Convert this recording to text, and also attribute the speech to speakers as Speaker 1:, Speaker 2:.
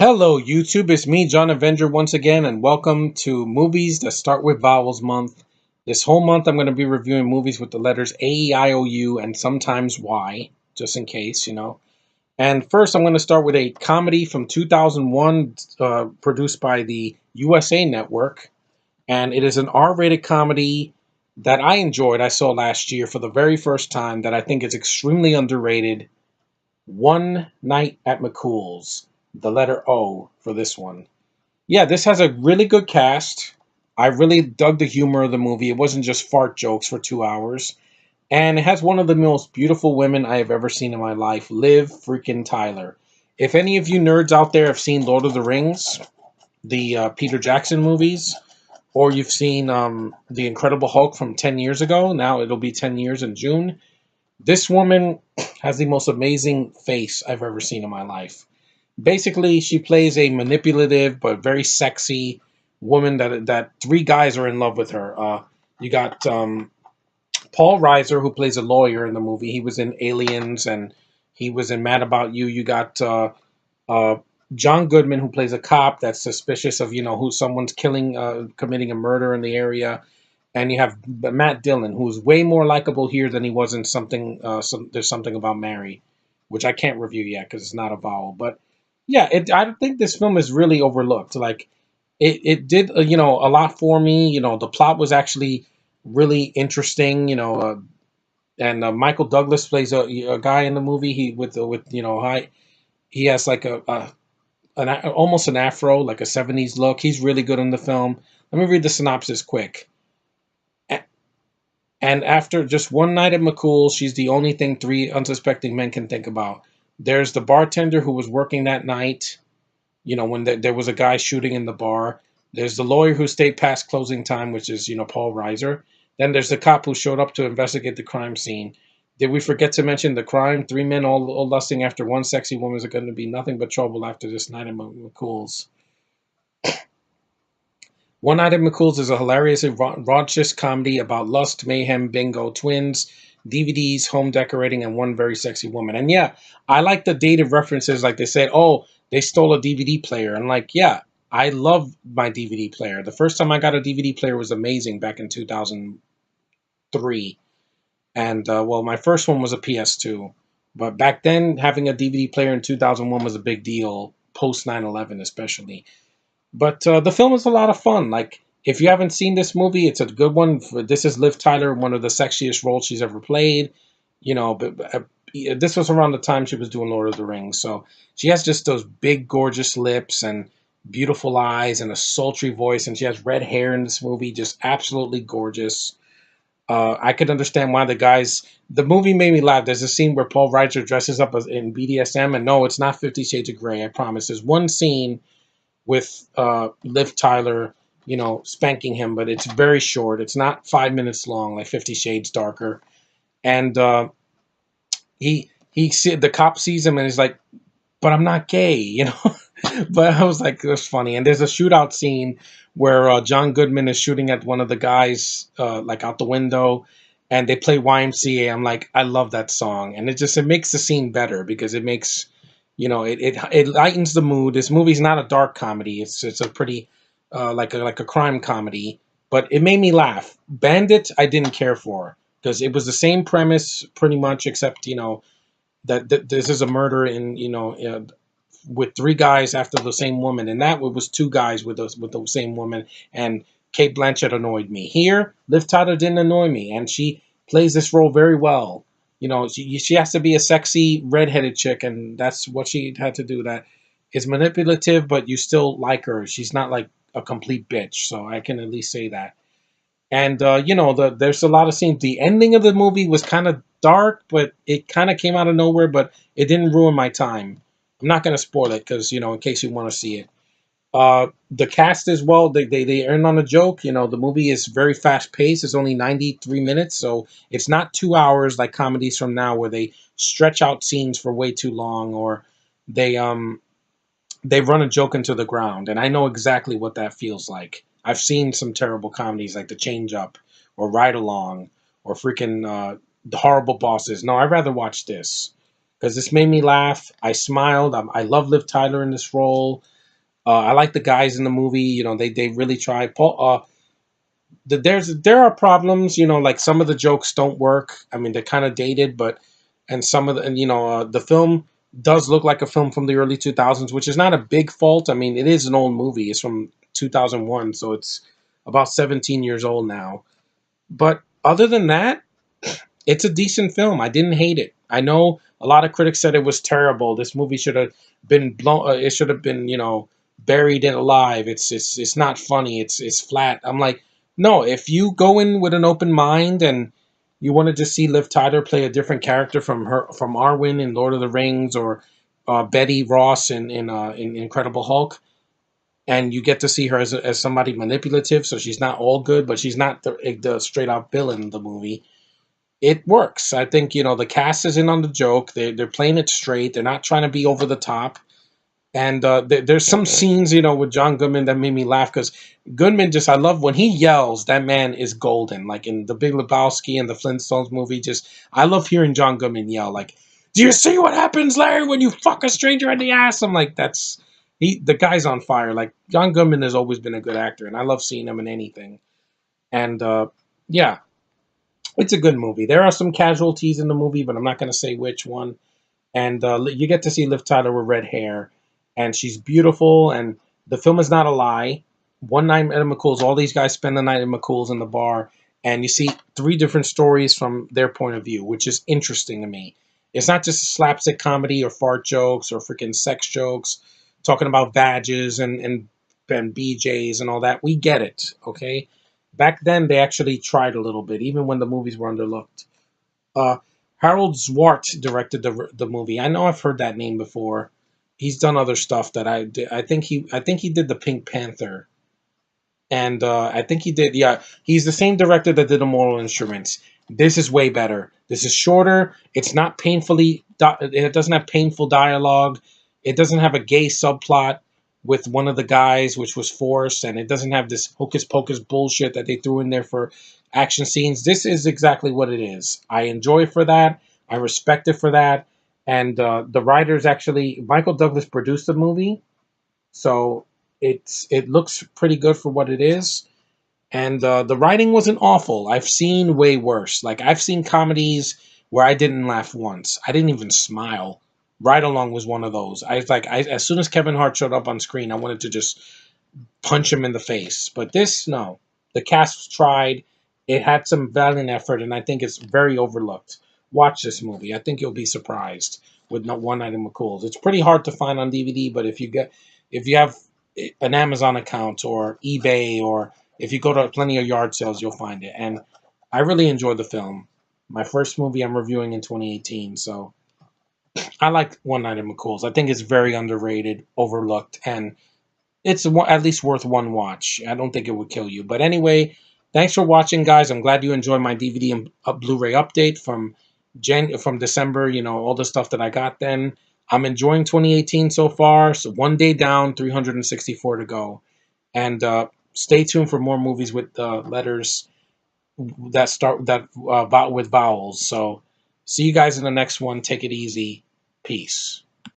Speaker 1: Hello, YouTube. It's me, John Avenger, once again, and welcome to Movies That Start with Vowels Month. This whole month, I'm going to be reviewing movies with the letters A, E, I, O, U, and sometimes Y, just in case. And first, I'm going to start with a comedy from 2001, produced by the USA Network. And it is an R-rated comedy that I enjoyed. I saw last year for the very first time that I think is extremely underrated. One Night at McCool's, the letter O for this one. Yeah, this has a really good cast. I really dug the humor of the movie. It wasn't just fart jokes for 2 hours. And it has one of the most beautiful women I have ever seen in my life, Liv freaking Tyler. If any of you nerds out there have seen Lord of the Rings, the Peter Jackson movies, or you've seen The Incredible Hulk from 10 years ago, now it'll be 10 years in June, this woman has the most amazing face I've ever seen in my life. Basically, she plays a manipulative but very sexy woman that three guys are in love with her. You got Paul Reiser, who plays a lawyer in the movie. He was in Aliens and he was in Mad About You. You got uh, John Goodman, who plays a cop that's suspicious of who someone's killing, committing a murder in the area. And you have Matt Dillon, who's way more likable here than he was in something. There's something about Mary, which I can't review yet because it's not a vowel. But yeah, I think this film is really overlooked. Like it did, a lot for me. The plot was actually really interesting. And Michael Douglas plays a guy in the movie. He has like almost an afro, like a '70s look. He's really good in the film. Let me read the synopsis quick. And after just one night at McCool's, she's the only thing three unsuspecting men can think about. There's the bartender who was working that night, when there was a guy shooting in the bar. There's the lawyer who stayed past closing time, which is, Paul Reiser. Then there's the cop who showed up to investigate the crime scene. Did we forget to mention the crime? Three men all lusting after one sexy woman is going to be nothing but trouble after this night at McCool's. One Night at McCool's is a hilarious and rauncous comedy about lust, mayhem, bingo, twins, DVDs, home decorating, and one very sexy woman. And yeah, I like the dated references. Like they said, oh, they stole a DVD player. And like, yeah, I love my DVD player. The first time I got a DVD player was amazing back in 2003. And well, my first one was a PS2. But back then, having a DVD player in 2001 was a big deal, post 9/11 especially. But the film is a lot of fun. Like, if you haven't seen this movie, it's a good one. This is Liv Tyler, one of the sexiest roles she's ever played. This was around the time she was doing Lord of the Rings. So she has just those big, gorgeous lips and beautiful eyes and a sultry voice. And she has red hair in this movie, just absolutely gorgeous. I could understand why the movie made me laugh. There's a scene where Paul Reiser dresses up in BDSM, and no, it's not 50 Shades of Grey, I promise. There's one scene with Liv Tyler, spanking him, but it's very short. It's not 5 minutes long, like 50 Shades Darker. And the cop sees him and he's like, "But I'm not gay." But I was like, "That's funny." And there's a shootout scene where John Goodman is shooting at one of the guys, like out the window, and they play YMCA. I'm like, I love that song, and it makes the scene better because it makes it lightens the mood. This movie's not a dark comedy. It's a pretty like a crime comedy, but it made me laugh. Bandit, I didn't care for because it was the same premise pretty much, except that this is a murder in with three guys after the same woman, and that was two guys with the same woman. And Kate Blanchett annoyed me. Here, Liv Tyler didn't annoy me, and she plays this role very well. She has to be a sexy redheaded chick, and that's what she had to do. That is manipulative, but you still like her. She's not like a complete bitch, so I can at least say that. And there's a lot of scenes. The ending of the movie was kind of dark, but it kind of came out of nowhere. But it didn't ruin my time. I'm not going to spoil it because in case you want to see it. The cast as well, they earn on a joke. The movie is very fast paced. It's only 93 minutes, so it's not 2 hours like comedies from now where they stretch out scenes for way too long, or they run a joke into the ground. And I know exactly what that feels like. I've seen some terrible comedies like The Change Up or Ride Along or freaking The Horrible Bosses. No, I'd rather watch this. because this made me laugh. I smiled. I love Liv Tyler in this role. I like the guys in the movie. You know, they really try. Paul, there are problems. You know, like some of the jokes don't work. I mean, they're kind of dated, but and some of the and, the film does look like a film from the early 2000s, which is not a big fault. I mean, it is an old movie. It's from 2001, so it's about 17 years old now. But other than that, it's a decent film. I didn't hate it. I know a lot of critics said it was terrible. This movie should have been blown. It should have been, buried and alive. It's not funny. It's flat. I'm like, no. If you go in with an open mind and you want to just see Liv Tyler play a different character from Arwen in Lord of the Rings, or Betty Ross in Incredible Hulk, and you get to see her as somebody manipulative, so she's not all good, but she's not the straight up villain in the movie. It works. I think the cast is in on the joke. They're playing it straight. They're not trying to be over the top. And there's some scenes with John Goodman that made me laugh, because Goodman, just, I love when he yells. That man is golden. Like in The Big Lebowski and the Flintstones movie, just I love hearing John Goodman yell. Like, do you see what happens, Larry, when you fuck a stranger in the ass? I'm like, the guy's on fire. Like, John Goodman has always been a good actor, and I love seeing him in anything. And yeah, it's a good movie. There are some casualties in the movie, but I'm not going to say which one. And you get to see Liv Tyler with red hair, and she's beautiful. And the film is not a lie. One night at McCool's, all these guys spend the night at McCool's in the bar, and you see three different stories from their point of view, which is interesting to me. It's not just a slapstick comedy or fart jokes or freaking sex jokes, talking about badges and BJs and all that. We get it, okay? Back then, they actually tried a little bit, even when the movies were underlooked. Uh, Harold Zwart directed the movie. I know I've heard that name before. He's done other stuff that I think he did the Pink Panther, and I think he did. Yeah, he's the same director that did the Moral Instruments. This is way better. This is shorter. It's not painfully. It doesn't have painful dialogue. It doesn't have a gay subplot with one of the guys, which was forced, and it doesn't have this hocus pocus bullshit that they threw in there for action scenes. This is exactly what it is. I enjoy it for that. I respect it for that. And the writers, actually, Michael Douglas produced the movie, so it looks pretty good for what it is. And the writing wasn't awful. I've seen way worse. Like, I've seen comedies where I didn't laugh once. I didn't even smile. Ride Along was one of those. I was like, as soon as Kevin Hart showed up on screen, I wanted to just punch him in the face. But this, no. The cast tried. It had some valiant effort, and I think it's very overlooked. Watch this movie. I think you'll be surprised with One Night in McCool's. It's pretty hard to find on DVD, but if you have an Amazon account or eBay, or if you go to plenty of yard sales, you'll find it. And I really enjoyed the film. My first movie I'm reviewing in 2018, so I like One Night in McCool's. I think it's very underrated, overlooked, and it's at least worth one watch. I don't think it would kill you. But anyway, thanks for watching, guys. I'm glad you enjoyed my DVD and Blu-ray update from December. All the stuff that I got then. I'm enjoying 2018 so far. So one day down, 364 to go. And stay tuned for more movies with letters that start with vowels. So see you guys in the next one. Take it easy. Peace.